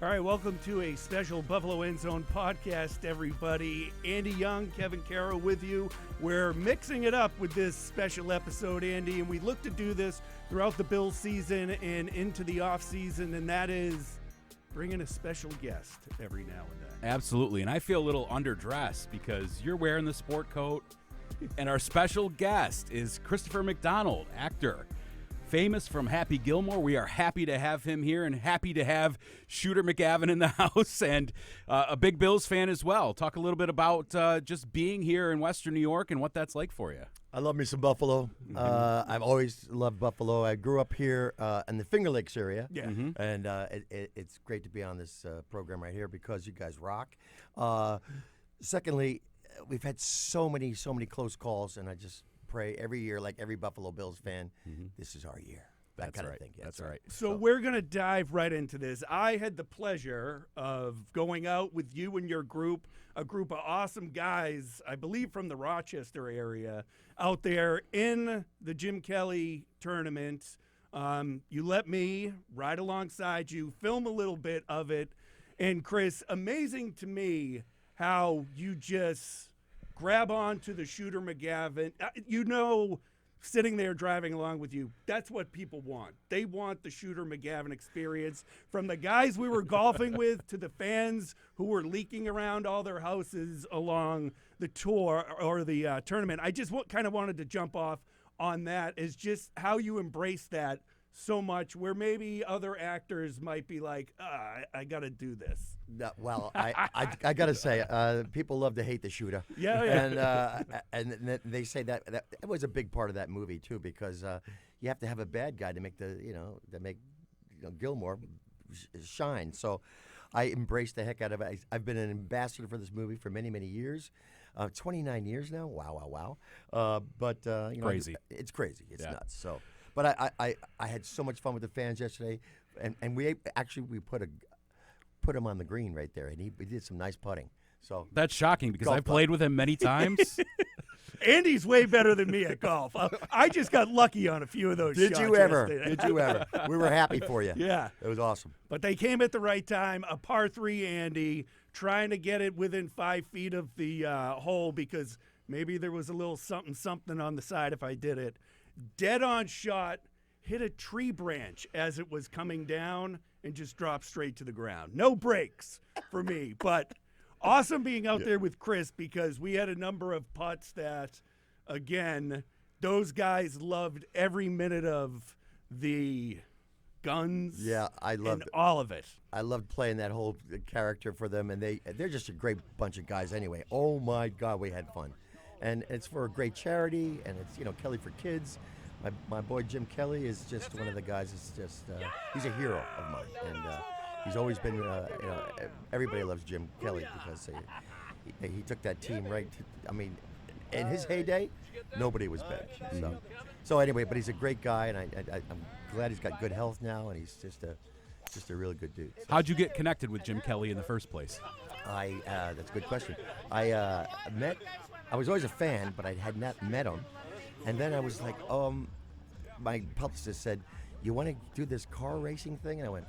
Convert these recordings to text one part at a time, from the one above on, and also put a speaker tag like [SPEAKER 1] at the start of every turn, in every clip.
[SPEAKER 1] All right, welcome to a special Buffalo End Zone podcast, everybody. Andy Young, Kevin Carroll with you. We're mixing it up with this special episode, Andy, and we look to do this throughout the Bills season and into the off season, and that is bringing a special guest every now and then.
[SPEAKER 2] Absolutely, and I feel a little underdressed because you're wearing the sport coat, and our special guest is Christopher McDonald, actor. Famous from Happy Gilmore. We are happy to have him here and happy to have Shooter McGavin in the house and a big Bills fan as well. Talk a little bit about just being here in Western New York and what that's like for you.
[SPEAKER 3] I love me some Buffalo. I've always loved Buffalo. I grew up here in the Finger Lakes area, and it's great to be on this program right here because you guys rock. Secondly, we've had so many close calls, and I just pray every year, like every Buffalo Bills fan, this is our year. That
[SPEAKER 2] That's
[SPEAKER 3] kind
[SPEAKER 2] right.
[SPEAKER 3] of thing. Yeah,
[SPEAKER 2] That's right.
[SPEAKER 1] So we're going to dive right into this. I had the pleasure of going out with you and your group, a group of awesome guys, I believe from the Rochester area, out there in the Jim Kelly tournament. You let me ride alongside you, film a little bit of it. And Chris, amazing to me how you just grab on to the Shooter McGavin. Sitting there driving along with you, that's what people want. They want the Shooter McGavin experience. From the guys we were golfing with to the fans who were leaking around all their houses along the tour or the tournament. I just kind of wanted to jump off on that, is just how you embrace that so much, where maybe other actors might be like, I got to do this.
[SPEAKER 3] No, well, I got to say, people love to hate the shooter.
[SPEAKER 1] Yeah.
[SPEAKER 3] And they say that was a big part of that movie too, because you have to have a bad guy to make Gilmore shine. So I embraced the heck out of it. I've been an ambassador for this movie for many years. 29 years now. Wow. But
[SPEAKER 2] Crazy.
[SPEAKER 3] It's crazy. It's nuts. So. But I had so much fun with the fans yesterday, and we put him on the green right there, and he did some nice putting. So
[SPEAKER 2] That's shocking because I've played with him many times.
[SPEAKER 1] Andy's way better than me at golf. I just got lucky on a few of those shots.
[SPEAKER 3] Did you ever?
[SPEAKER 1] Yesterday.
[SPEAKER 3] We were happy for you.
[SPEAKER 1] Yeah.
[SPEAKER 3] It was awesome.
[SPEAKER 1] But they came at the right time. A par 3, Andy, trying to get it within 5 feet of the hole because maybe there was a little something on the side if I did it. Dead on shot, hit a tree branch as it was coming down and just dropped straight to the ground. No breaks for me, but awesome being out there with Chris because we had a number of putts that, again, those guys loved every minute of the guns.
[SPEAKER 3] Yeah, I loved
[SPEAKER 1] all of it.
[SPEAKER 3] I loved playing that whole character for them, and they're just a great bunch of guys anyway. Oh my God, we had fun. And it's for a great charity, and it's Kelly for Kids. My boy Jim Kelly is just one of the guys. It's just he's a hero of mine, and he's always been. Everybody loves Jim Kelly because he took that team right. In his heyday, nobody was better. So anyway, but he's a great guy, and I'm glad he's got good health now, and he's just a really good dude.
[SPEAKER 2] How'd you get connected with Jim Kelly in the first place?
[SPEAKER 3] That's a good question. I was always a fan, but I had not met him. And then I was like, my publicist said, "You want to do this car racing thing?" And I went,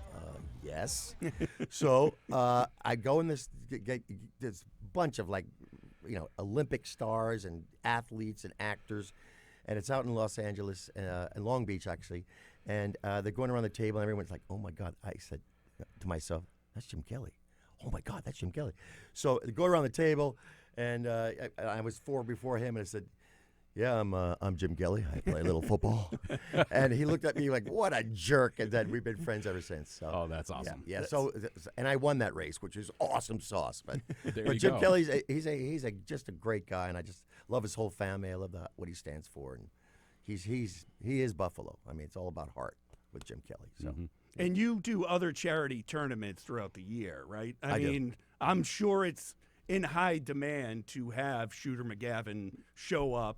[SPEAKER 3] yes. So I go in this bunch of Olympic stars and athletes and actors, and it's out in Los Angeles, in Long Beach actually. And they're going around the table, and everyone's like, "Oh my God!" I said to myself, "That's Jim Kelly." Oh my God, that's Jim Kelly. So they go around the table. And I was 4 before him, and I said, "Yeah, I'm Jim Kelly. I play a little football." And he looked at me like, "What a jerk!" And then we've been friends ever since. So,
[SPEAKER 2] oh, that's awesome.
[SPEAKER 3] Yeah. So, and I won that race, which is awesome sauce. But Jim
[SPEAKER 2] go.
[SPEAKER 3] Kelly's just a great guy, and I just love his whole family. I love what he stands for, and he is Buffalo. I mean, it's all about heart with Jim Kelly. So.
[SPEAKER 1] And you do other charity tournaments throughout the year, right? I mean,
[SPEAKER 3] do.
[SPEAKER 1] I'm sure it's in high demand to have Shooter McGavin show up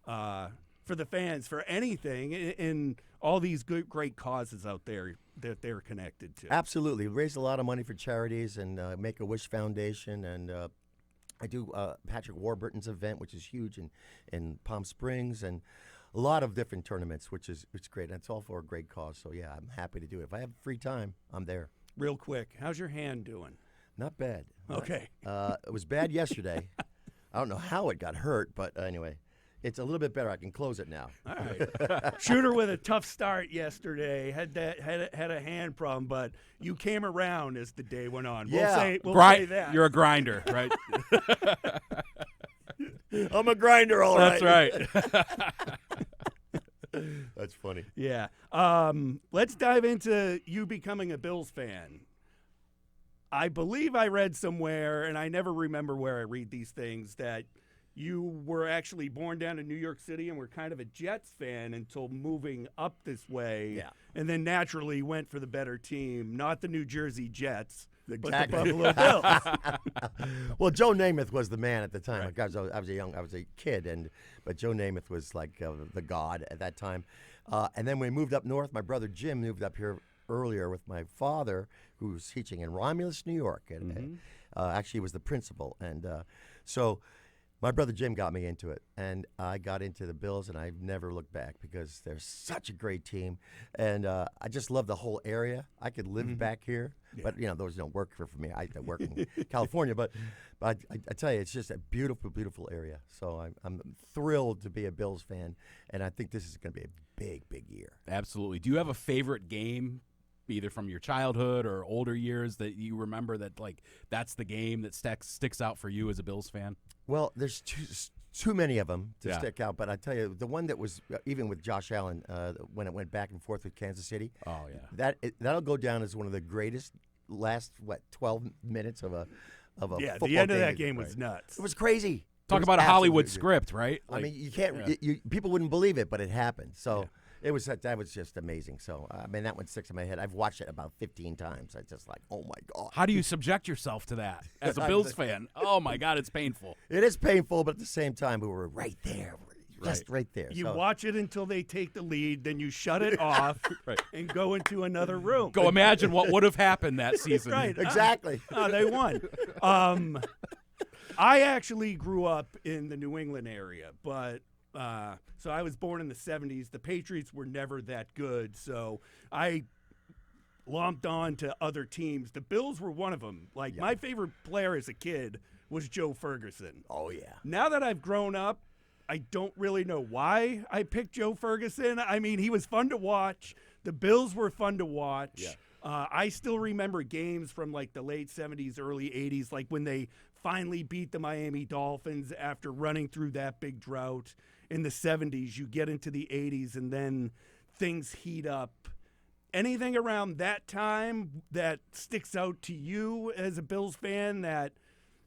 [SPEAKER 1] for the fans for anything in all these great causes out there that they're connected to.
[SPEAKER 3] Absolutely. We raised a lot of money for charities and Make-A-Wish Foundation, and I do Patrick Warburton's event, which is huge in Palm Springs, and a lot of different tournaments, which is great. And it's all for a great cause. So, yeah, I'm happy to do it. If I have free time, I'm there.
[SPEAKER 1] real quick. How's your hand doing?
[SPEAKER 3] Not bad.
[SPEAKER 1] Okay.
[SPEAKER 3] It was bad yesterday. I don't know how it got hurt, but anyway, it's a little bit better. I can close it now.
[SPEAKER 1] All right. Shooter with a tough start yesterday. Had a hand problem, but you came around as the day went on.
[SPEAKER 3] Yeah.
[SPEAKER 1] We'll say that.
[SPEAKER 2] You're a grinder, right?
[SPEAKER 3] I'm a grinder, all right.
[SPEAKER 2] That's right.
[SPEAKER 3] That's funny.
[SPEAKER 1] Yeah. Let's dive into you becoming a Bills fan. I believe I read somewhere, and I never remember where I read these things, that you were actually born down in New York City and were kind of a Jets fan until moving up this way.
[SPEAKER 3] Yeah.
[SPEAKER 1] And then naturally went for the better team, not the New Jersey Jets,
[SPEAKER 3] Exactly.
[SPEAKER 1] but the Buffalo Bills.
[SPEAKER 3] Well, Joe Namath was the man at the time.
[SPEAKER 1] Right.
[SPEAKER 3] I was a kid, but Joe Namath was like the god at that time. And then when we moved up north, my brother Jim moved up here earlier with my father, who was teaching in Romulus, New York, and actually was the principal. And so my brother Jim got me into it, and I got into the Bills, and I've never looked back because they're such a great team, and I just love the whole area. I could live back here, but those don't work for me. I work in California, but I tell you, it's just a beautiful, beautiful area. So I'm thrilled to be a Bills fan, and I think this is going to be a big, big year.
[SPEAKER 2] Absolutely. Do you have a favorite game, either from your childhood or older years, that you remember that that's the game that sticks out for you as a Bills fan?
[SPEAKER 3] Well, there's too many of them to
[SPEAKER 2] Yeah.
[SPEAKER 3] stick out, but I tell you, the one that was even with Josh Allen when it went back and forth with Kansas City.
[SPEAKER 2] Oh yeah,
[SPEAKER 3] that'll go down as one of the greatest last 12 minutes of a football
[SPEAKER 1] the end of
[SPEAKER 3] game.
[SPEAKER 1] that game was nuts.
[SPEAKER 3] It was crazy.
[SPEAKER 2] talk
[SPEAKER 3] It was
[SPEAKER 2] about a Hollywood
[SPEAKER 3] absolutely-
[SPEAKER 2] script, right?
[SPEAKER 3] I mean, you can't. People wouldn't believe it, but it happened. So that was just amazing. So I mean, that one sticks in my head. I've watched it about 15 times. I just like, oh my god.
[SPEAKER 2] How do you subject yourself to that as a Bills fan? Oh my God, it's painful.
[SPEAKER 3] It is painful, but at the same time, we were right there, just right there.
[SPEAKER 1] You
[SPEAKER 3] So-
[SPEAKER 1] watch it until they take the lead, then you shut it off and go into another room.
[SPEAKER 2] Go imagine what would have happened that season.
[SPEAKER 1] Right.
[SPEAKER 3] Exactly.
[SPEAKER 1] They won. I actually grew up in the New England area, but so I was born in the 70s. The Patriots were never that good, so I lumped on to other teams. The Bills were one of them. My favorite player as a kid was Joe Ferguson.
[SPEAKER 3] Oh yeah.
[SPEAKER 1] Now that I've grown up, I don't really know why I picked Joe Ferguson. I mean, he was fun to watch. The Bills were fun to watch.
[SPEAKER 3] Yeah.
[SPEAKER 1] I still remember games from the late 70s, early 80s, like when they finally beat the Miami Dolphins after running through that big drought. In the 70s, you get into the 80s, and then things heat up. Anything around that time that sticks out to you as a Bills fan, that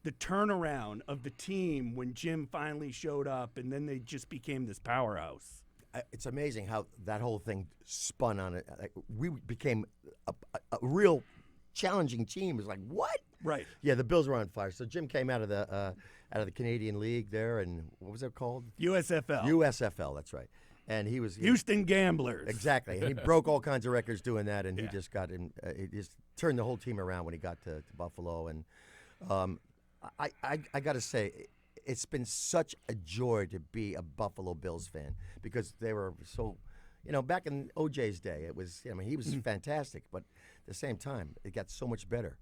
[SPEAKER 1] the turnaround of the team when Jim finally showed up, and then they just became this powerhouse?
[SPEAKER 3] It's amazing how that whole thing spun on it. We became a real challenging team. It was like, what?
[SPEAKER 1] Right.
[SPEAKER 3] Yeah, the Bills were on fire. So Jim came out of the Canadian League there, and what was it called?
[SPEAKER 1] USFL.
[SPEAKER 3] USFL. That's right. And he was
[SPEAKER 1] Houston Gamblers.
[SPEAKER 3] Exactly. And he broke all kinds of records doing that, and he just got in. He just turned the whole team around when he got to Buffalo. And I got to say, it's been such a joy to be a Buffalo Bills fan because they were so, back in OJ's day, it was, he was fantastic, but at the same time, it got so much better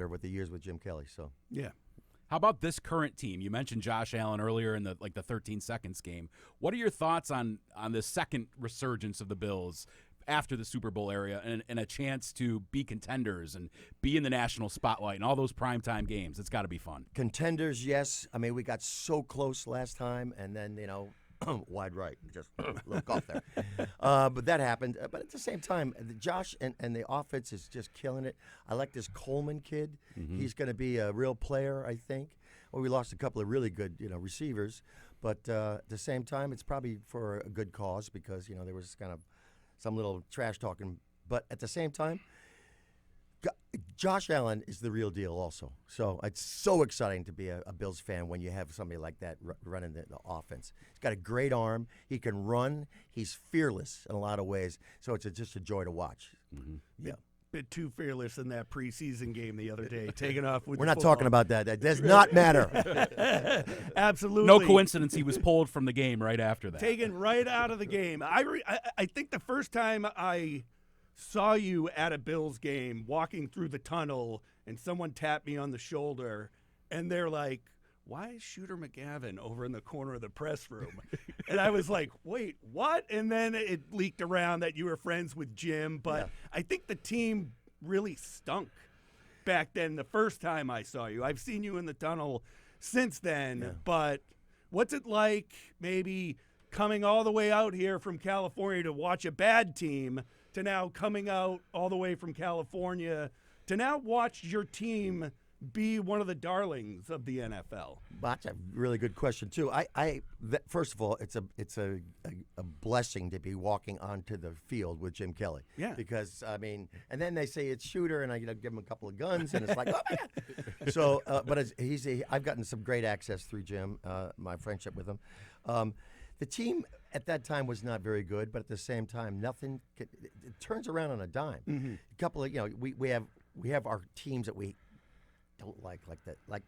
[SPEAKER 3] with the years with Jim Kelly. So
[SPEAKER 1] Yeah.
[SPEAKER 2] How about this current team? You mentioned Josh Allen earlier in the 13 seconds game. What are your thoughts on this second resurgence of the Bills after the Super Bowl era and a chance to be contenders and be in the national spotlight and all those primetime games? It's got to be fun.
[SPEAKER 3] contenders, yes. I mean, we got so close last time, and then, wide right, just a little cough there. But that happened. But at the same time, Josh and the offense is just killing it. I like this Coleman kid. He's going to be a real player, I think. Well, we lost a couple of really good, receivers. But at the same time, it's probably for a good cause because, there was kind of some little trash talking. But at the same time, Josh Allen is the real deal also. So it's so exciting to be a Bills fan when you have somebody like that running the offense. He's got a great arm. He can run. He's fearless in a lot of ways. So it's just a joy to watch. Yeah.
[SPEAKER 1] Bit too fearless in that preseason game the other day, taking off with
[SPEAKER 3] We're
[SPEAKER 1] the
[SPEAKER 3] not
[SPEAKER 1] football.
[SPEAKER 3] talking about that. That does not matter.
[SPEAKER 1] Absolutely.
[SPEAKER 2] No coincidence he was pulled from the game right after that.
[SPEAKER 1] Taken right out of the game. I think the first time I saw you at a Bills game walking through the tunnel, and someone tapped me on the shoulder, and they're like, why is Shooter McGavin over in the corner of the press room? And I was like, wait, what? And then it leaked around that you were friends with Jim. But I think the team really stunk back then the first time I saw you. I've seen you in the tunnel since then. But what's it like maybe coming all the way out here from California to watch a bad team to now coming out all the way from California to now watch your team be one of the darlings of the NFL?
[SPEAKER 3] That's a really good question too. First of all, it's a blessing to be walking onto the field with Jim Kelly.
[SPEAKER 1] Yeah.
[SPEAKER 3] Because I mean, and then they say it's Shooter, and I give him a couple of guns, and it's like, oh my God. So, but I've gotten some great access through Jim, my friendship with him. The team at that time was not very good, but at the same time, it turns around on a dime.
[SPEAKER 1] Mm-hmm.
[SPEAKER 3] A couple of we have our teams that we don't like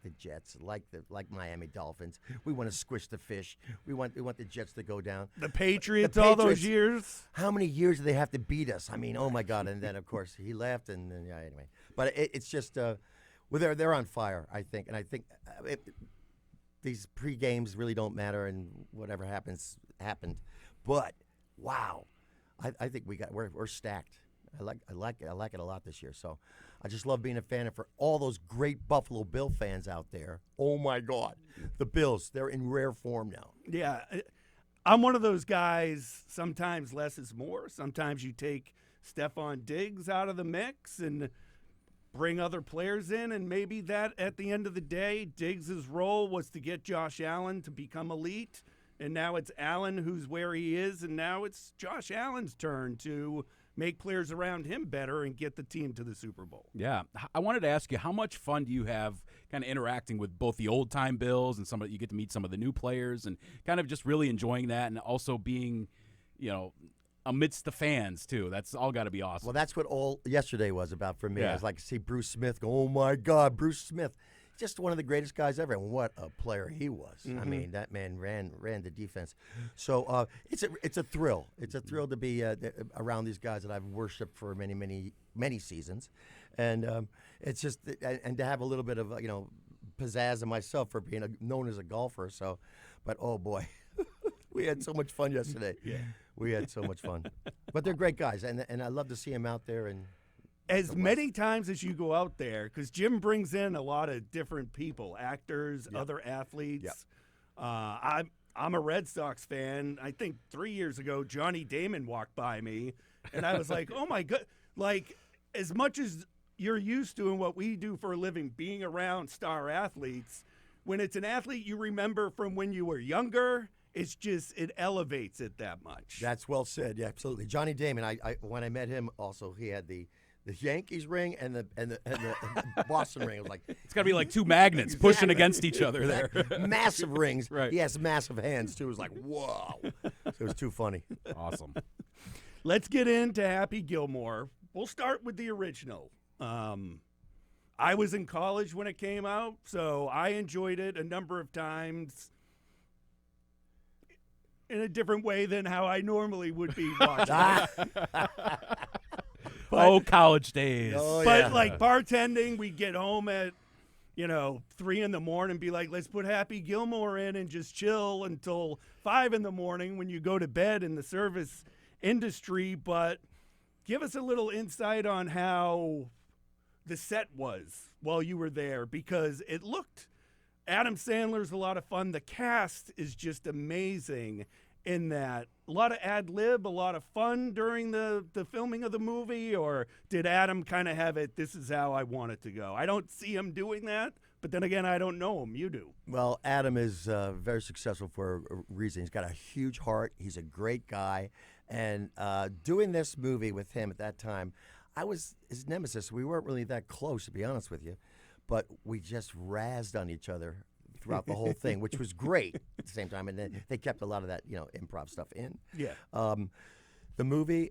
[SPEAKER 3] the Jets, like Miami Dolphins. We want to squish the fish. We want the Jets to go down.
[SPEAKER 1] The Patriots all those years.
[SPEAKER 3] How many years do they have to beat us? I mean, oh my God! And then of course he left, and then anyway. But it's just they're on fire, I think, and I think these pre-games really don't matter, and whatever happened. But wow, I think we're stacked. I like it a lot this year. So I just love being a fan, and for all those great Buffalo Bill fans out there. Oh my God, the Bills, they're in rare form now.
[SPEAKER 1] Yeah, I'm one of those guys. Sometimes less is more. Sometimes you take Stephon Diggs out of the mix and bring other players in, and maybe that at the end of the day, Diggs' role was to get Josh Allen to become elite, and now it's Allen who's where he is, and now it's Josh Allen's turn to make players around him better and get the team to the Super Bowl.
[SPEAKER 2] Yeah. I wanted to ask you, how much fun do you have kind of interacting with both the old-time Bills and you get to meet some of the new players and kind of just really enjoying that, and also being, amidst the fans, too? That's all got to be awesome.
[SPEAKER 3] Well, that's what all yesterday was about for me.
[SPEAKER 2] Yeah.
[SPEAKER 3] I was like to see Bruce Smith go, oh, my God, Bruce Smith. Just one of the greatest guys ever, and what a player he was.
[SPEAKER 1] Mm-hmm.
[SPEAKER 3] I mean, that man ran the defense. So it's a thrill. It's a thrill to be around these guys that I've worshipped for many, many, many seasons, and it's just and to have a little bit of pizzazz in myself for being known as a golfer. So, but oh boy, we had so much fun yesterday.
[SPEAKER 1] Yeah,
[SPEAKER 3] we had so much fun. But they're great guys, and I love to see them out there and.
[SPEAKER 1] As many times as you go out there, because Jim brings in a lot of different people, actors, other athletes. I'm a Red Sox fan. I think 3 years ago, Johnny Damon walked by me, and I was like, oh, my God. Like, as much as you're used to and what we do for a living, being around star athletes, when it's an athlete you remember from when you were younger, it elevates it that much.
[SPEAKER 3] That's well said. Yeah, absolutely. Johnny Damon, I when I met him also, he had the Yankees ring and the Boston ring. It was like
[SPEAKER 2] it's got to be like two magnets pushing against each other there.
[SPEAKER 3] Massive rings.
[SPEAKER 2] Right.
[SPEAKER 3] He has massive hands too. It was like, whoa. So it was too funny.
[SPEAKER 2] Awesome.
[SPEAKER 1] Let's get into Happy Gilmore. We'll start with the original. I was in college when it came out, so I enjoyed it a number of times in a different way than how I normally would be watching it.
[SPEAKER 2] College days.
[SPEAKER 3] Oh,
[SPEAKER 1] But
[SPEAKER 3] yeah.
[SPEAKER 1] like bartending, we'd get home at 3 in the morning and be like, let's put Happy Gilmore in and just chill until 5 in the morning when you go to bed in the service industry. But give us a little insight on how the set was while you were there, because it looked, Adam Sandler's a lot of fun. The cast is just amazing in that. A lot of ad lib, a lot of fun during the filming of the movie, or did Adam kind of have it, this is how I want it to go? I don't see him doing that, but then again, I don't know him. You do.
[SPEAKER 3] Well, Adam is very successful for a reason. He's got a huge heart. He's a great guy. And doing this movie with him at that time, I was his nemesis. We weren't really that close, to be honest with you, but we just razzed on each other throughout the whole thing, which was great at the same time. And then they kept a lot of that, improv stuff in.
[SPEAKER 1] Yeah.
[SPEAKER 3] The movie,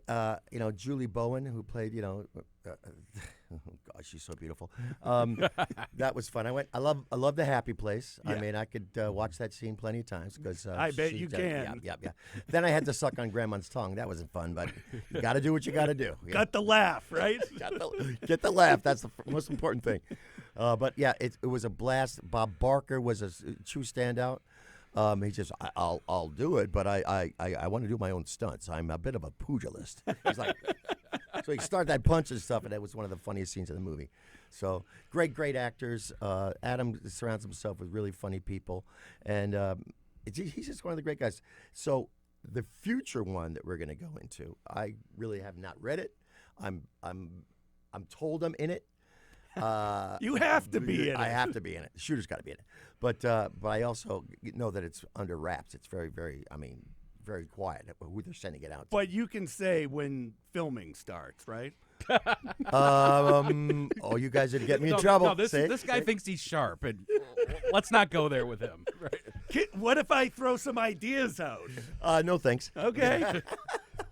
[SPEAKER 3] Julie Bowen, who played, oh gosh, she's so beautiful. That was fun. I love the Happy Place.
[SPEAKER 1] Yeah.
[SPEAKER 3] I mean, I could watch that scene plenty of times because
[SPEAKER 1] I bet you can.
[SPEAKER 3] Yeah. Then I had to suck on Grandma's tongue. That wasn't fun, but you got to do what you got to do. Yeah.
[SPEAKER 1] Got the laugh, right?
[SPEAKER 3] Get the laugh. That's the most important thing. But yeah, it was a blast. Bob Barker was a true standout. He just, I'll do it, but I want to do my own stunts. I'm a bit of a pugilist. He's like, so he started that punch and stuff, and that was one of the funniest scenes in the movie. So great actors. Adam surrounds himself with really funny people, and he's just one of the great guys. So the future one that we're going to go into, I really have not read it. I'm told I'm in it.
[SPEAKER 1] You have to be in it.
[SPEAKER 3] I have to be in it. The Shooter's got to be in it. But I also know that it's under wraps. It's very, very, very quiet who they're sending it out to.
[SPEAKER 1] But you can say when filming starts, right?
[SPEAKER 3] You guys are getting me in trouble.
[SPEAKER 2] No, this guy thinks he's sharp, and let's not go there with him. Right?
[SPEAKER 1] What if I throw some ideas out?
[SPEAKER 3] No, thanks.
[SPEAKER 1] Okay.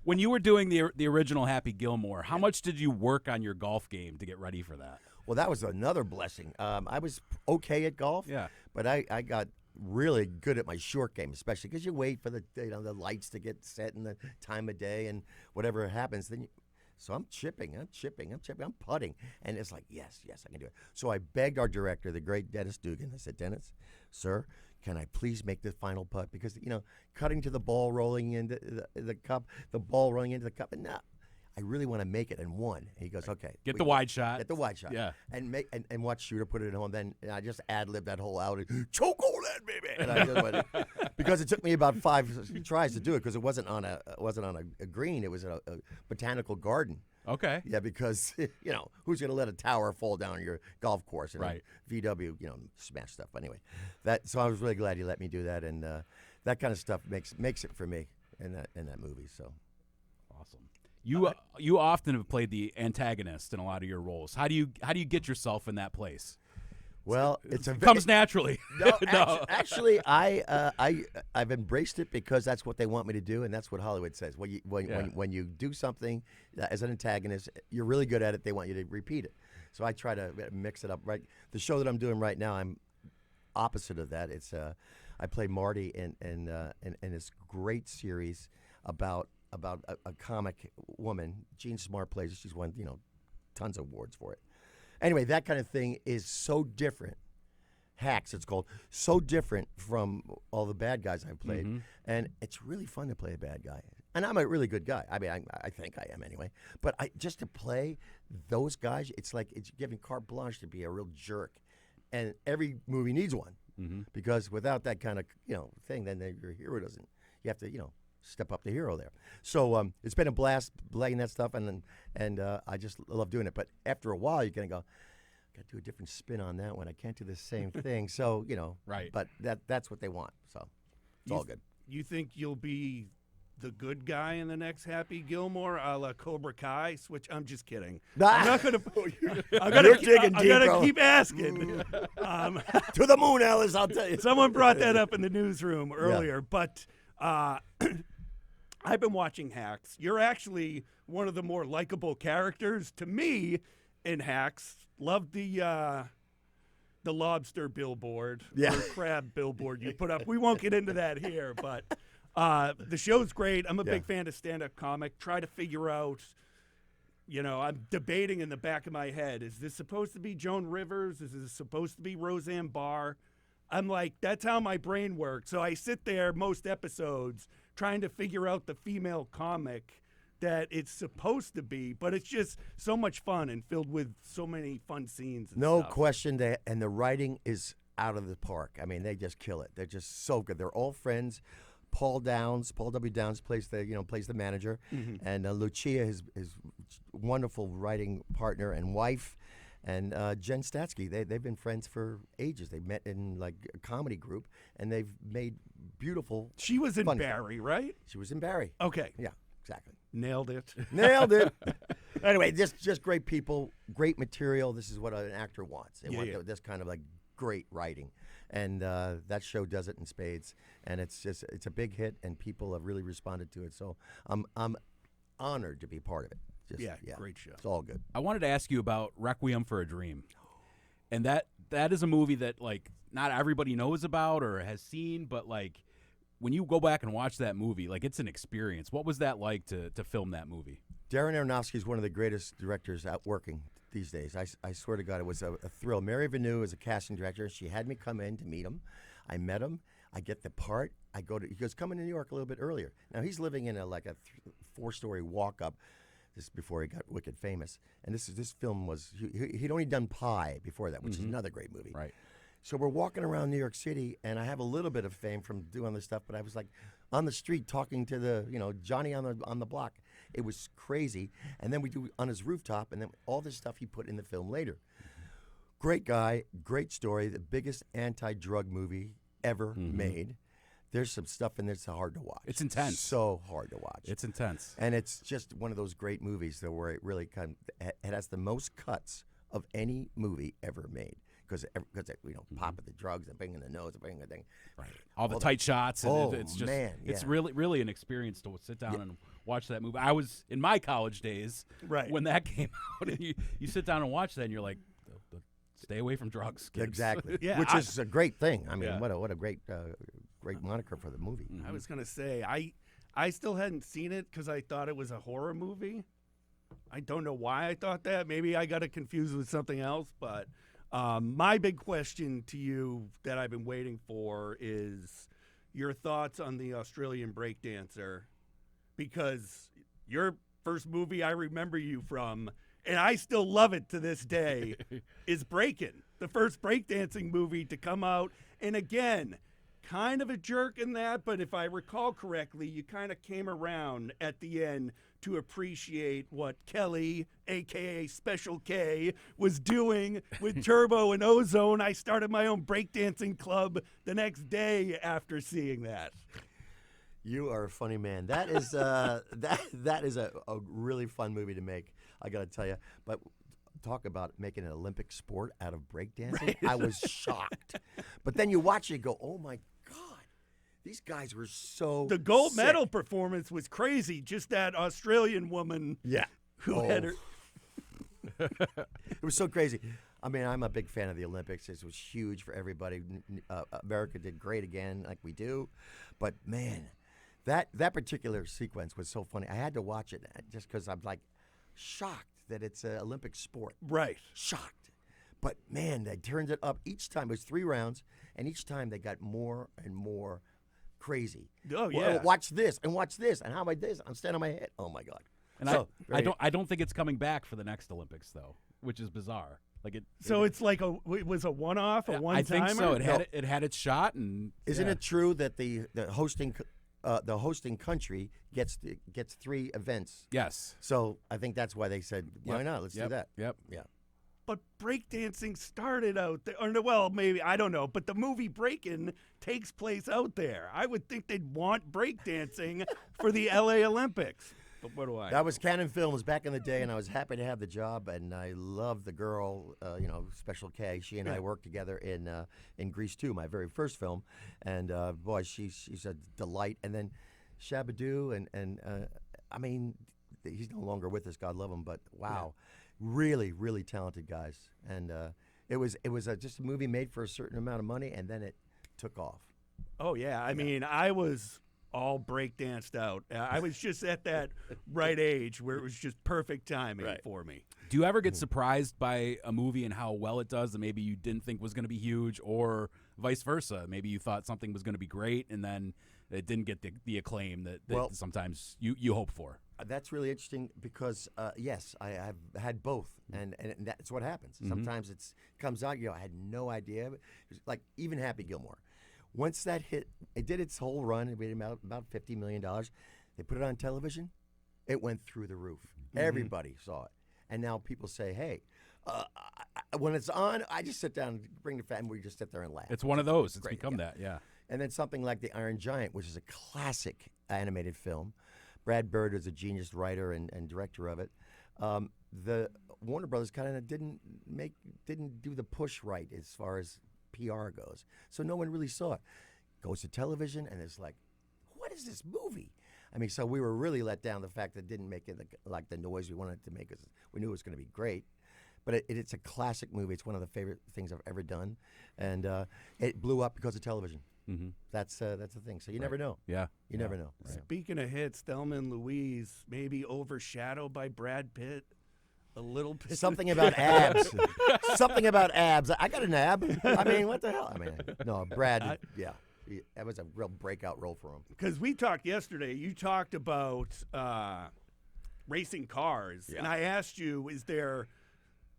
[SPEAKER 2] When you were doing the original Happy Gilmore, how much did you work on your golf game to get ready for that?
[SPEAKER 3] Well, that was another blessing. I was okay at golf,
[SPEAKER 2] Yeah.
[SPEAKER 3] but I got really good at my short game, especially because you wait for the lights to get set and the time of day and whatever happens. So I'm chipping, I'm putting, and it's like yes, I can do it. So I begged our director, the great Dennis Dugan. I said, Dennis, sir, can I please make the final putt? Because cutting to the ball rolling into the cup, the ball rolling into the cup, and I really want to make it, and won. And he goes, okay.
[SPEAKER 2] Get the wide shot.
[SPEAKER 3] Get the wide shot.
[SPEAKER 2] Yeah.
[SPEAKER 3] And watch Shooter put it at home. Then I just ad-libbed that whole out. Choke on that, baby. And I just went, because it took me about 5 tries to do it because it wasn't on a green. It was a botanical garden.
[SPEAKER 2] Okay.
[SPEAKER 3] Yeah, because, who's going to let a tower fall down your golf course? And
[SPEAKER 2] Right.
[SPEAKER 3] VW, smash stuff. Anyway, so I was really glad he let me do that. And that kind of stuff makes it for me in that movie. So
[SPEAKER 2] Awesome. You often have played the antagonist in a lot of your roles. How do you get yourself in that place?
[SPEAKER 3] Well,
[SPEAKER 2] it comes naturally.
[SPEAKER 3] No, actually, I've embraced it because that's what they want me to do, and that's what Hollywood says. When you do something as an antagonist, you're really good at it. They want you to repeat it. So I try to mix it up. Right, the show that I'm doing right now, I'm opposite of that. It's I play Marty in this great series about a comic woman. Jean Smart plays it. She's won tons of awards for it. Anyway, that kind of thing is so different. Hacks, it's called. So different from all the bad guys I've played.
[SPEAKER 2] Mm-hmm.
[SPEAKER 3] And it's really fun to play a bad guy. And I'm a really good guy. I mean, I think I am anyway. But just to play those guys, it's like it's giving carte blanche to be a real jerk. And every movie needs one.
[SPEAKER 2] Mm-hmm.
[SPEAKER 3] Because without that kind of thing, then your hero doesn't. You have to step up the hero there. So it's been a blast playing that stuff, and I just love doing it. But after a while, you're gonna go, got to do a different spin on that one. I can't do the same thing. So
[SPEAKER 2] right.
[SPEAKER 3] But that's what they want. So it's all good.
[SPEAKER 1] You think you'll be the good guy in the next Happy Gilmore, a la Cobra Kai? Switch. I'm just kidding. I'm not gonna. I'm gonna keep asking.
[SPEAKER 3] To the moon, Alice. I'll tell you.
[SPEAKER 1] Someone brought that up in the newsroom earlier, but. I've been watching Hacks. You're actually one of the more likable characters to me in Hacks. Love the lobster billboard or crab billboard you put up. We won't get into that here, but the show's great. I'm a big fan of stand-up comic. Try to figure out, I'm debating in the back of my head, is this supposed to be Joan Rivers? Is this supposed to be Roseanne Barr? I'm like, that's how my brain works. So I sit there most episodes trying to figure out the female comic that it's supposed to be, but it's just so much fun and filled with so many fun scenes. And
[SPEAKER 3] no
[SPEAKER 1] stuff.
[SPEAKER 3] question, and the writing is out of the park. I mean, they just kill it. They're just so good. They're all friends. Paul W. Downs plays the manager, and Lucia, his wonderful writing partner and wife. And Jen Statsky, they've been friends for ages. They met in like a comedy group, and they've made beautiful.
[SPEAKER 1] She was in Barry, right?
[SPEAKER 3] She was in Barry.
[SPEAKER 1] Okay.
[SPEAKER 3] Yeah, exactly.
[SPEAKER 1] Nailed it.
[SPEAKER 3] Nailed it. Anyway, just great people, great material. This is what an actor wants. They want this kind of like great writing, and that show does it in spades. And it's a big hit, and people have really responded to it. So I'm honored to be part of it. Just,
[SPEAKER 1] Yeah, great show.
[SPEAKER 3] It's all good.
[SPEAKER 2] I wanted to ask you about Requiem for a Dream, and that is a movie that like not everybody knows about or has seen, but like when you go back and watch that movie, like it's an experience. What was that like to film that movie?
[SPEAKER 3] Darren Aronofsky is one of the greatest directors out working these days. I swear to God, it was a thrill. Mary Vanu is a casting director. She had me come in to meet him. I met him. I get the part. He goes, come into New York a little bit earlier. Now, he's living in a 4-story walk-up. This is before he got wicked famous. And this film was, he'd only done Pie before that, which is another great movie.
[SPEAKER 2] Right.
[SPEAKER 3] So we're walking around New York City, and I have a little bit of fame from doing this stuff, but I was like on the street talking to the, Johnny on the block. It was crazy. And then we do on his rooftop, and then all this stuff he put in the film later. Great guy, great story, the biggest anti-drug movie ever made. There's some stuff in there that's hard to watch.
[SPEAKER 2] It's intense.
[SPEAKER 3] So hard to watch.
[SPEAKER 2] It's intense.
[SPEAKER 3] And it's just one of those great movies that where it really it has the most cuts of any movie ever made. Because popping the drugs and banging the nose and banging the thing.
[SPEAKER 2] Right. All the tight shots. And it's just,
[SPEAKER 3] man,
[SPEAKER 2] it's really an experience to sit down and watch that movie. I was in my college days when that came out, and you sit down and watch that, and you're like, stay away from drugs, kids.
[SPEAKER 3] Exactly.
[SPEAKER 1] Yeah,
[SPEAKER 3] which is a great thing. I mean,
[SPEAKER 2] Yeah.
[SPEAKER 3] what a great moniker for the movie.
[SPEAKER 1] I was gonna say I still hadn't seen it because I thought it was a horror movie. I don't know why I thought that. Maybe I got it confused with something else. But my big question to you that I've been waiting for is your thoughts on the Australian breakdancer, because your first movie I remember you from, and I still love it to this day, is Breakin', the first breakdancing movie to come out. And again, kind of a jerk in that, but if I recall correctly, you kind of came around at the end to appreciate what Kelly, a.k.a. Special K, was doing with Turbo and Ozone. I started my own breakdancing club the next day after seeing that.
[SPEAKER 3] You are a funny man. That is that is a really fun movie to make, I got to tell you. But talk about making an Olympic sport out of breakdancing. Right. I was shocked. But then you watch it and go, oh, my God. These guys were so
[SPEAKER 1] The gold
[SPEAKER 3] sick.
[SPEAKER 1] medal performance was crazy. Just that Australian woman who had her.
[SPEAKER 3] It was so crazy. I mean, I'm a big fan of the Olympics. It was huge for everybody. America did great again, like we do. But, man, that particular sequence was so funny. I had to watch it just because I'm, like, shocked that it's an Olympic sport.
[SPEAKER 1] Right.
[SPEAKER 3] Shocked. But, man, they turned it up each time. It was 3 rounds, and each time they got more and more crazy.
[SPEAKER 1] Oh, yeah.
[SPEAKER 3] Well, watch this, and how about this? I'm standing on my head. Oh, my God.
[SPEAKER 2] And I don't think it's coming back for the next Olympics, though, which is bizarre. Like it.
[SPEAKER 1] So it's like it was a one-off, a one-timer?
[SPEAKER 2] I think so. It had its shot, and
[SPEAKER 3] isn't it true that the hosting country gets 3 events?
[SPEAKER 2] Yes.
[SPEAKER 3] So I think that's why they said, why not? Let's do that.
[SPEAKER 2] Yep.
[SPEAKER 3] Yeah.
[SPEAKER 1] But breakdancing started out there. Or, well, maybe, I don't know. But the movie Breakin' takes place out there. I would think they'd want breakdancing for the L.A. Olympics. But what do I know?
[SPEAKER 3] That was Canon Films back in the day, and I was happy to have the job. And I love the girl, Special K. She and I worked together in Grease 2, my very first film. And, boy, she's a delight. And then Shabadoo, and I mean, he's no longer with us, God love him. But, wow. Yeah. Really, really talented guys, and it was just a movie made for a certain amount of money, and then it took off.
[SPEAKER 1] Oh yeah, I mean, I was all breakdanced out. I was just at that right age where it was just perfect timing for me.
[SPEAKER 2] Do you ever get surprised by a movie and how well it does that maybe you didn't think was going to be huge, or vice versa? Maybe you thought something was going to be great, and then it didn't get the acclaim that sometimes you hope for.
[SPEAKER 3] That's really interesting because, yes, I've had both, and that's what happens. Sometimes it comes out, I had no idea. Like even Happy Gilmore. Once that hit, it did its whole run. It made about $50 million. They put it on television. It went through the roof. Everybody saw it. And now people say, hey, when it's on, I just sit down and bring the family. We just sit there and laugh.
[SPEAKER 2] It's one of those. It's
[SPEAKER 3] great,
[SPEAKER 2] become that, yeah.
[SPEAKER 3] And then something like The Iron Giant, which is a classic animated film. Brad Bird is a genius writer and director of it. The Warner Brothers kind of didn't do the push right as far as PR goes. So no one really saw it. Goes to television, and it's like, what is this movie? I mean, so we were really let down the fact that it didn't make it like the noise we wanted it to make. Us, we knew it was going to be great. But it's a classic movie. It's one of the favorite things I've ever done, and it blew up because of television.
[SPEAKER 2] Mm-hmm.
[SPEAKER 3] That's the thing. So you never know.
[SPEAKER 2] Yeah,
[SPEAKER 3] You never know.
[SPEAKER 2] Right.
[SPEAKER 1] Speaking of hits, Thelma and Louise, maybe overshadowed by Brad Pitt a little bit.
[SPEAKER 3] Something about abs. Something about abs. I got an ab. I mean, what the hell? I mean, no, Brad. That was a real breakout role for him.
[SPEAKER 1] Because we talked yesterday. You talked about racing cars, and I asked you, is there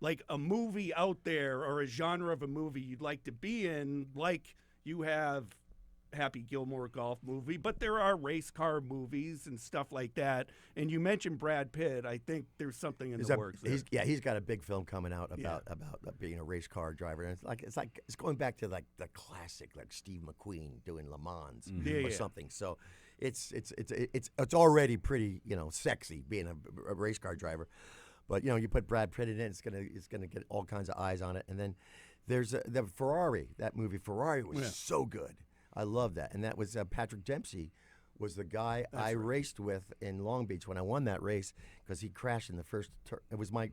[SPEAKER 1] like a movie out there or a genre of a movie you'd like to be in, like you have Happy Gilmore golf movie, but there are race car movies and stuff like that. And you mentioned Brad Pitt. I think there's something in the works there.
[SPEAKER 3] He's got a big film coming out about being a race car driver, and it's going back to like the classic, like Steve McQueen doing Le Mans or something. So it's already pretty sexy being a race car driver. But you put Brad Pitt in it, it's gonna get all kinds of eyes on it. And then there's the Ferrari. That movie Ferrari was so good. I love that. And that was Patrick Dempsey was the guy I raced with in Long Beach when I won that race because he crashed in the first turn. It was my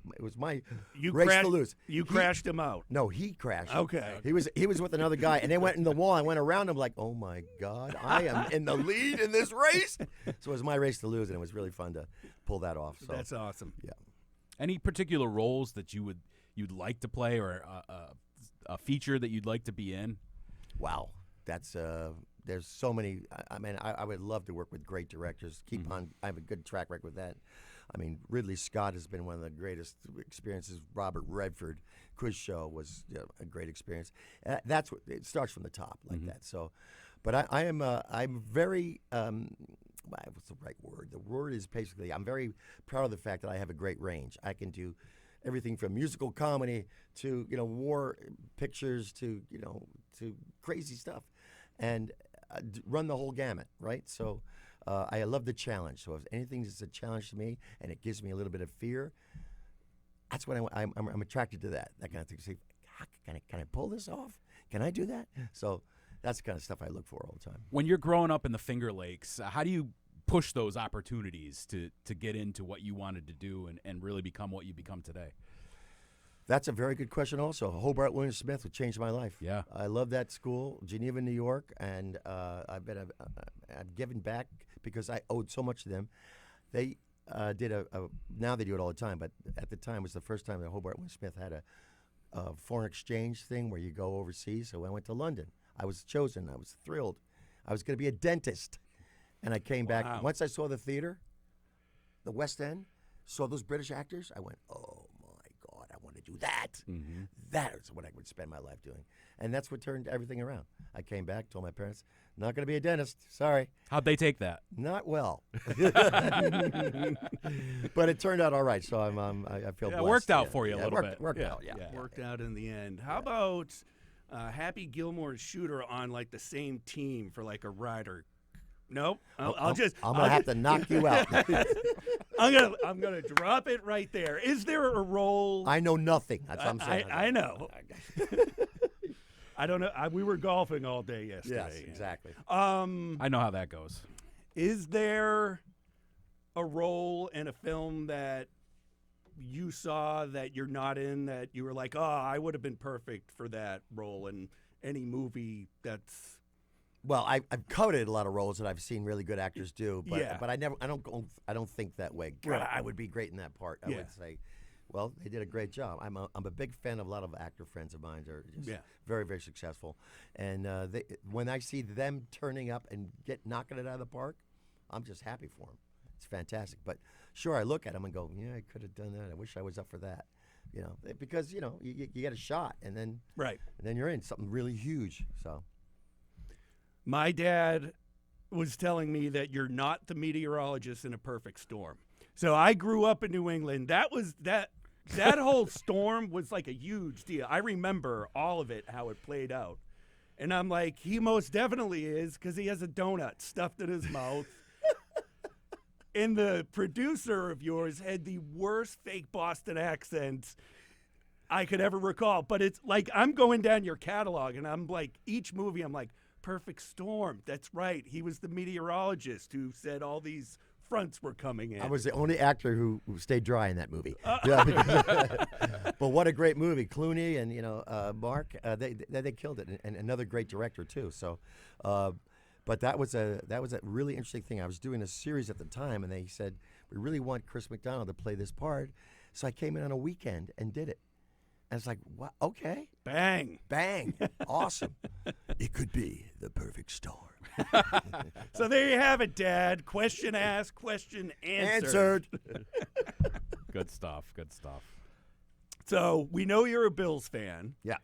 [SPEAKER 3] race to lose.
[SPEAKER 1] You crashed him out.
[SPEAKER 3] No, he crashed.
[SPEAKER 1] Okay.
[SPEAKER 3] He was with another guy, and they went in the wall. I went around him like, oh my God, I am in the lead in this race. So it was my race to lose, and it was really fun to pull that off. So
[SPEAKER 1] that's awesome.
[SPEAKER 3] Yeah.
[SPEAKER 2] Any particular roles that you'd like to play, or a feature that you'd like to be in?
[SPEAKER 3] Wow, that's there's so many. I mean, I would love to work with great directors. I have a good track record with that. I mean, Ridley Scott has been one of the greatest experiences. Robert Redford, Quiz Show was a great experience. That's what it starts from the top like that. So, but I'm very. What's the right word? The word is basically I'm very proud of the fact that I have a great range. I can do everything from musical comedy to war pictures to to crazy stuff, and run the whole gamut. Right. So I love the challenge. So if anything is a challenge to me and it gives me a little bit of fear, that's what I'm attracted to that kind of thing. See, can I pull this off? Can I do that? So. That's the kind of stuff I look for all the time.
[SPEAKER 2] When you're growing up in the Finger Lakes, how do you push those opportunities to get into what you wanted to do and really become what you become today?
[SPEAKER 3] That's a very good question also. Hobart Williams Smith would change my life.
[SPEAKER 2] Yeah.
[SPEAKER 3] I love that school, Geneva, New York, and I've given back because I owed so much to them. They did now they do it all the time, but at the time it was the first time that Hobart Williams Smith had a foreign exchange thing where you go overseas. So I went to London. I was chosen. I was thrilled. I was going to be a dentist. And I came back. Once I saw the theater, the West End, saw those British actors, I went, oh, my God, I want to do that.
[SPEAKER 2] Mm-hmm.
[SPEAKER 3] That is what I would spend my life doing. And that's what turned everything around. I came back, told my parents, not going to be a dentist. Sorry.
[SPEAKER 2] How'd they take that?
[SPEAKER 3] Not well. But it turned out all right. So I feel blessed.
[SPEAKER 2] It worked out for you a little bit.
[SPEAKER 3] Worked out.
[SPEAKER 1] Worked out in the end. How about Happy Gilmore and Shooter on like the same team for like a rider? Nope. I'm
[SPEAKER 3] gonna have to knock you out.
[SPEAKER 1] I'm gonna drop it right there. Is there a role?
[SPEAKER 3] I know nothing. That's what I'm saying.
[SPEAKER 1] I know. I don't know. We were golfing all day yesterday.
[SPEAKER 3] Yes, exactly.
[SPEAKER 2] I know how that goes.
[SPEAKER 1] Is there a role in a film that you saw that you're not in that you were like, oh, I would have been perfect for that role in any movie that's...
[SPEAKER 3] Well, I've coveted a lot of roles that I've seen really good actors do, but I don't think that way. God,
[SPEAKER 1] Right.
[SPEAKER 3] I would be great in that part. I would say, well, they did a great job. I'm a big fan of a lot of actor friends of mine. They're just very, very successful. And when I see them turning up and knocking it out of the park, I'm just happy for them. It's fantastic. But sure, I look at them and go, yeah, I could have done that. I wish I was up for that. Because you get a shot, and then you're in something really huge. So.
[SPEAKER 1] My dad was telling me that you're not the meteorologist in A Perfect Storm. So I grew up in New England. That whole storm was like a huge deal. I remember all of it, how it played out. And I'm like, he most definitely is, because he has a donut stuffed in his mouth. And the producer of yours had the worst fake Boston accent I could ever recall. But it's like I'm going down your catalog, and I'm like, each movie, I'm like, Perfect storm. That's right. He was the meteorologist who said all these fronts were coming in.
[SPEAKER 3] I was the only actor who stayed dry in that movie. Yeah, because, but what a great movie! Clooney and Mark, they killed it, and another great director too. So, but that was a really interesting thing. I was doing a series at the time, and they said we really want Chris McDonald to play this part, so I came in on a weekend and did it. And it's like, what? Okay,
[SPEAKER 1] Bang.
[SPEAKER 3] awesome. It could be the perfect storm.
[SPEAKER 1] So there you have it, Dad. Question asked, question answered.
[SPEAKER 2] Good stuff.
[SPEAKER 1] So we know you're a Bills fan.
[SPEAKER 3] Yeah.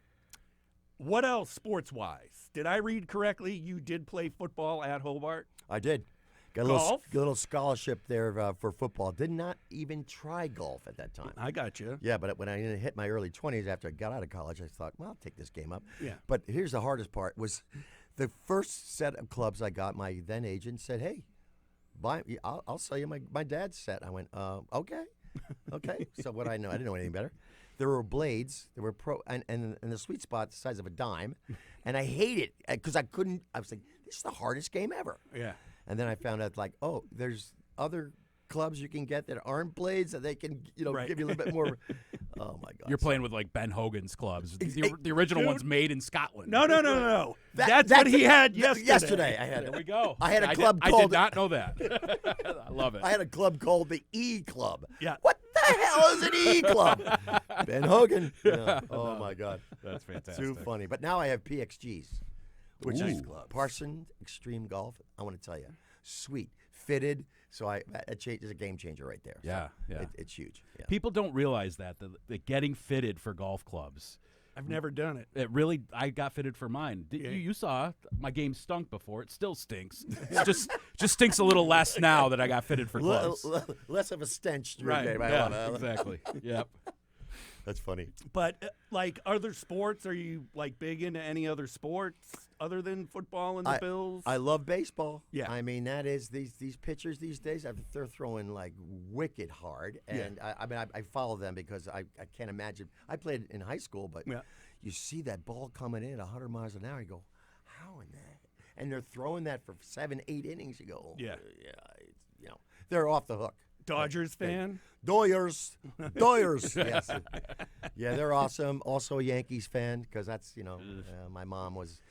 [SPEAKER 1] What else sports-wise? Did I read correctly? You did play football at Hobart?
[SPEAKER 3] I did. Got a little scholarship there for football. Did not even try golf at that time.
[SPEAKER 1] I got you.
[SPEAKER 3] Yeah, but when I hit my early 20s after I got out of college, I thought, well, I'll take this game up.
[SPEAKER 1] Yeah.
[SPEAKER 3] But here's the hardest part was the first set of clubs I got, my then agent said, hey, I'll sell you my dad's set. I went, okay. So what I didn't know anything better. There were blades. There were and the sweet spot the size of a dime. And I hated it because I was like, this is the hardest game ever.
[SPEAKER 1] Yeah.
[SPEAKER 3] And then I found out, like, oh, there's other clubs you can get that aren't blades that they can,
[SPEAKER 1] Right.
[SPEAKER 3] give you a little bit more. Oh, my God.
[SPEAKER 2] You're playing with like Ben Hogan's clubs. The original one's made in Scotland.
[SPEAKER 1] No. That's what he had yesterday.
[SPEAKER 3] Yesterday I had it.
[SPEAKER 2] There we go.
[SPEAKER 3] I had a club
[SPEAKER 2] I
[SPEAKER 3] called.
[SPEAKER 2] did not know that. I love it.
[SPEAKER 3] I had a club called the E Club.
[SPEAKER 1] Yeah.
[SPEAKER 3] What the hell is an E Club? Ben Hogan. Yeah. Oh, my God.
[SPEAKER 2] That's fantastic.
[SPEAKER 3] Too funny. But now I have PXGs, which is
[SPEAKER 1] clubs.
[SPEAKER 3] Parson Extreme Golf. I want to tell you, sweet, fitted. So it is a game changer right there.
[SPEAKER 2] Yeah, yeah.
[SPEAKER 3] It's huge. Yeah.
[SPEAKER 2] People don't realize that getting fitted for golf clubs.
[SPEAKER 1] I've never done it.
[SPEAKER 2] It really, I got fitted for mine. You saw my game stunk before. It still stinks. It just stinks a little less now that I got fitted for clubs.
[SPEAKER 3] Less of a stench.
[SPEAKER 2] Right.
[SPEAKER 3] Game.
[SPEAKER 2] Yeah, exactly. Yep.
[SPEAKER 3] That's funny.
[SPEAKER 1] But like other sports, are you like big into any other sports other than football and the Bills?
[SPEAKER 3] I love baseball.
[SPEAKER 1] Yeah.
[SPEAKER 3] I mean, that is these pitchers these days. They're throwing like wicked hard, and I follow them because I can't imagine. I played in high school, but you see that ball coming in at 100 miles an hour. You go, how in that? And they're throwing that for 7-8 innings. You go, they're off the hook.
[SPEAKER 1] Dodgers fan?
[SPEAKER 3] Doyers. Yes. Yeah, they're awesome. Also a Yankees fan because that's, my mom was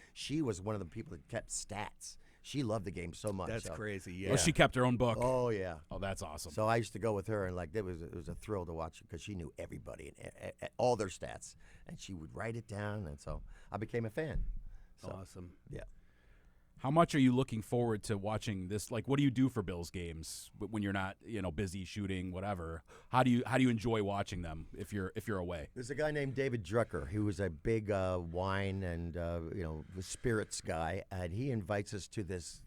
[SPEAKER 3] one of the people that kept stats. She loved the game so much.
[SPEAKER 1] That's crazy, yeah.
[SPEAKER 2] Well, she kept her own book.
[SPEAKER 3] Oh, yeah.
[SPEAKER 2] Oh, that's awesome.
[SPEAKER 3] So I used to go with her, and like it was a thrill to watch because she knew everybody and all their stats, and she would write it down, and so I became a fan. So,
[SPEAKER 1] Awesome.
[SPEAKER 3] Yeah.
[SPEAKER 2] How much are you looking forward to watching this? Like, what do you do for Bills games when you're not, busy shooting, whatever? How do you enjoy watching them if you're away?
[SPEAKER 3] There's a guy named David Drucker who was a big wine and spirits guy, and he invites us to this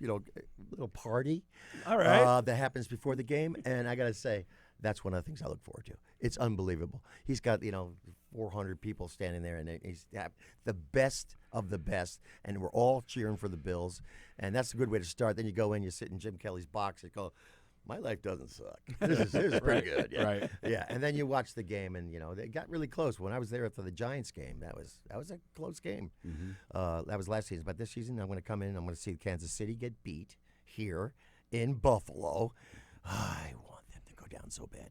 [SPEAKER 3] little party.
[SPEAKER 1] All right.
[SPEAKER 3] That happens before the game, and I gotta say, that's one of the things I look forward to. It's unbelievable. He's got 400 people standing there, and he's the best of the best, and we're all cheering for the Bills, and that's a good way to start. Then you go in, you sit in Jim Kelly's box, and go, my life doesn't suck. This is pretty good. Yeah.
[SPEAKER 2] Right.
[SPEAKER 3] Yeah, and then you watch the game, and they got really close. When I was there after the Giants game, that was a close game. Mm-hmm. That was last season, but this season I'm going to come in. I'm going to see Kansas City get beat here in Buffalo. I want them to go down so bad.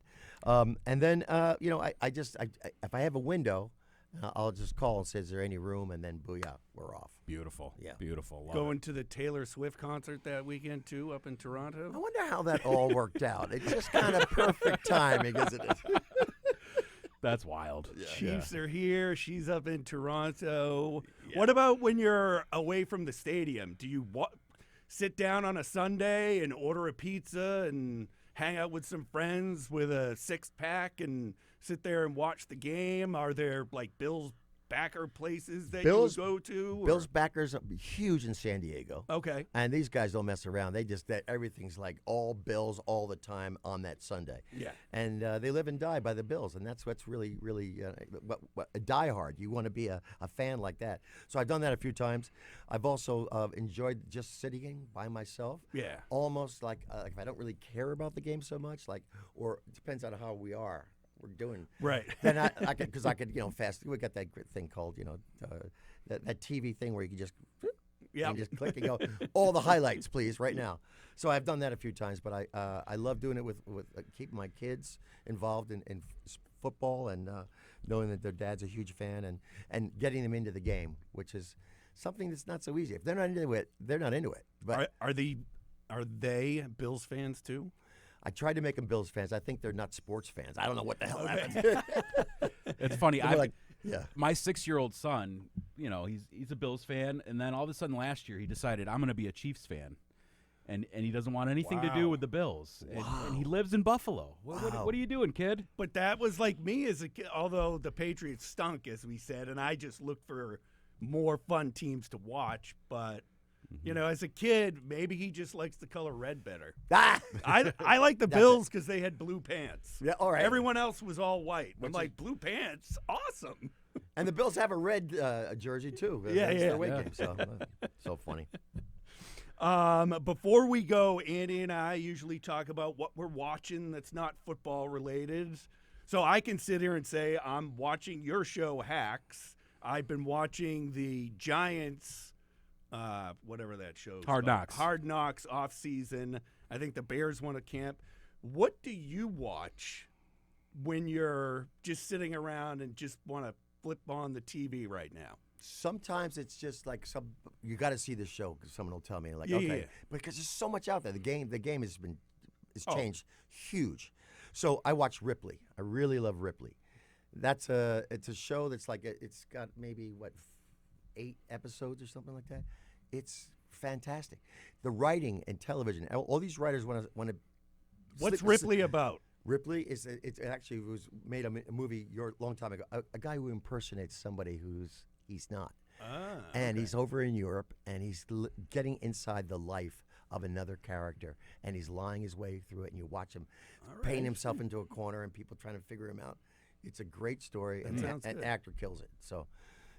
[SPEAKER 3] And then if I have a window, I'll just call and say, is there any room? And then booyah, we're off.
[SPEAKER 2] Beautiful.
[SPEAKER 3] Yeah.
[SPEAKER 2] Beautiful. Love
[SPEAKER 1] Going
[SPEAKER 2] it.
[SPEAKER 1] to the Taylor Swift concert that weekend too, up in Toronto.
[SPEAKER 3] I wonder how that all worked out. It's just kind of perfect timing, isn't it?
[SPEAKER 2] That's wild.
[SPEAKER 3] Yeah.
[SPEAKER 1] Chiefs are here. She's up in Toronto. Yeah. What about when you're away from the stadium? Do you sit down on a Sunday and order a pizza and hang out with some friends with a 6-pack and sit there and watch the game? Are there like Bills backer places that you go to?
[SPEAKER 3] Bills backers are huge in San Diego.
[SPEAKER 1] Okay.
[SPEAKER 3] And these guys don't mess around. Everything's like all Bills all the time on that Sunday.
[SPEAKER 1] Yeah.
[SPEAKER 3] And they live and die by the Bills, and that's what's really, really a diehard. You want to be a fan like that. So I've done that a few times. I've also enjoyed just sitting by myself.
[SPEAKER 1] Yeah.
[SPEAKER 3] Almost like if I don't really care about the game so much, or it depends on how we are. we're doing.
[SPEAKER 1] Right.
[SPEAKER 3] Then I could fast. We got that great thing called that TV thing where you can just
[SPEAKER 1] Yeah.
[SPEAKER 3] and just click and go all the highlights, please, right now. So I've done that a few times, but I love doing it with keeping my kids involved in football and knowing that their dad's a huge fan and getting them into the game, which is something that's not so easy. If they're not into it, they're not into it. But
[SPEAKER 1] Are they Bills fans too?
[SPEAKER 3] I tried to make them Bills fans. I think they're not sports fans. I don't know what the hell happened.
[SPEAKER 2] It's funny.
[SPEAKER 3] Yeah.
[SPEAKER 2] My 6-year-old son, he's a Bills fan, and then all of a sudden last year he decided I'm going to be a Chiefs fan, and he doesn't want anything to do with the Bills, and he lives in Buffalo. What are you doing, kid?
[SPEAKER 1] But that was like me as a kid, although the Patriots stunk, as we said, and I just looked for more fun teams to watch. But, as a kid, maybe he just likes the color red better. I like the Bills because they had blue pants.
[SPEAKER 3] Yeah, all right.
[SPEAKER 1] Everyone else was all white. I'm like, blue pants? Awesome.
[SPEAKER 3] And the Bills have a red jersey, too.
[SPEAKER 1] Yeah,
[SPEAKER 3] That's
[SPEAKER 1] yeah.
[SPEAKER 3] their away game, so funny.
[SPEAKER 1] Before we go, Andy and I usually talk about what we're watching that's not football related. So I can sit here and say I'm watching your show, Hacks. I've been watching the Giants, whatever that show's
[SPEAKER 2] Hard Knocks.
[SPEAKER 1] Hard Knocks off season. I think the Bears won a camp. What do you watch when you're just sitting around and just want to flip on the TV right now?
[SPEAKER 3] Sometimes it's just like you got to see the show because someone will tell me
[SPEAKER 1] Yeah.
[SPEAKER 3] because there's so much out there. The game has changed huge. So I watch Ripley. I really love Ripley. It's a show that's like it's got maybe 8 episodes or something like that. It's fantastic. The writing and television. All these writers want to.
[SPEAKER 1] What's Ripley about?
[SPEAKER 3] Ripley it actually was made a movie a long time ago. A guy who impersonates somebody he's not. And he's over in Europe, and he's getting inside the life of another character, and he's lying his way through it, and you watch him paint himself into a corner, and people trying to figure him out. It's a great story, and the actor kills it. So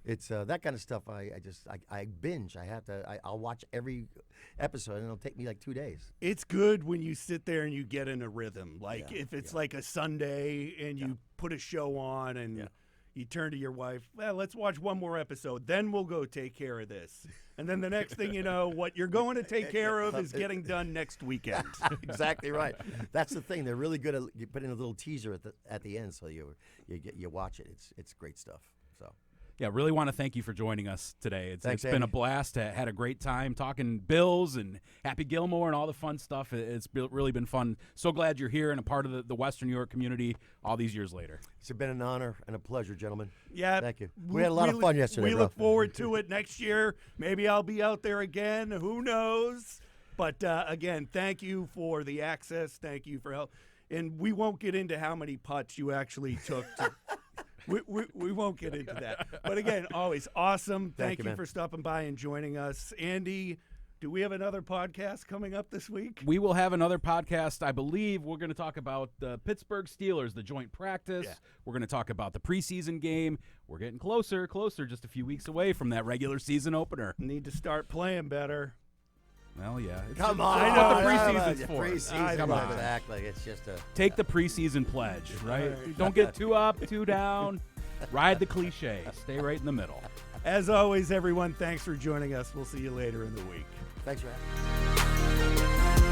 [SPEAKER 3] it's that kind of stuff. I binge. I'll watch every episode, and it'll take me like 2 days.
[SPEAKER 1] It's good when you sit there and you get in a rhythm. Like if it's like a Sunday and you put a show on and you turn to your wife, well, let's watch one more episode. Then we'll go take care of this. And then the next thing you know, what you're going to take care of is getting done next weekend.
[SPEAKER 3] Exactly right. That's the thing. They're really good at putting a little teaser at the end, so you watch it. It's great stuff. So.
[SPEAKER 2] Yeah, really want to thank you for joining us today. It's been
[SPEAKER 3] Andy.
[SPEAKER 2] a blast. Had a great time talking Bills and Happy Gilmore and all the fun stuff. It's really been fun. So glad you're here and a part of the Western New York community all these years later.
[SPEAKER 3] It's been an honor and a pleasure, gentlemen.
[SPEAKER 1] Yeah.
[SPEAKER 3] Thank you. We had a lot of fun yesterday,
[SPEAKER 1] We
[SPEAKER 3] bro.
[SPEAKER 1] look forward to it next year. Maybe I'll be out there again. Who knows? But, again, thank you for the access. Thank you for help. And we won't get into how many putts you actually took to we won't get into that. But again, always awesome. Thank you
[SPEAKER 3] man.
[SPEAKER 1] for stopping by and joining us. Andy, do we have another podcast coming up this week?
[SPEAKER 2] We will have another podcast. I believe we're going to talk about the Pittsburgh Steelers, the joint practice.
[SPEAKER 1] Yeah.
[SPEAKER 2] We're going to talk about the preseason game. We're getting closer, just a few weeks away from that regular season opener.
[SPEAKER 1] Need to start playing better.
[SPEAKER 2] Well, yeah.
[SPEAKER 3] Come on.
[SPEAKER 2] I know what the preseason's for.
[SPEAKER 3] Preseason,
[SPEAKER 2] Come on.
[SPEAKER 3] exactly. It's just a.
[SPEAKER 2] Take the preseason pledge, right? Don't get too up, too down. Ride the cliche. Stay right in the middle.
[SPEAKER 1] As always, everyone, thanks for joining us. We'll see you later in the week.
[SPEAKER 3] Thanks for having me.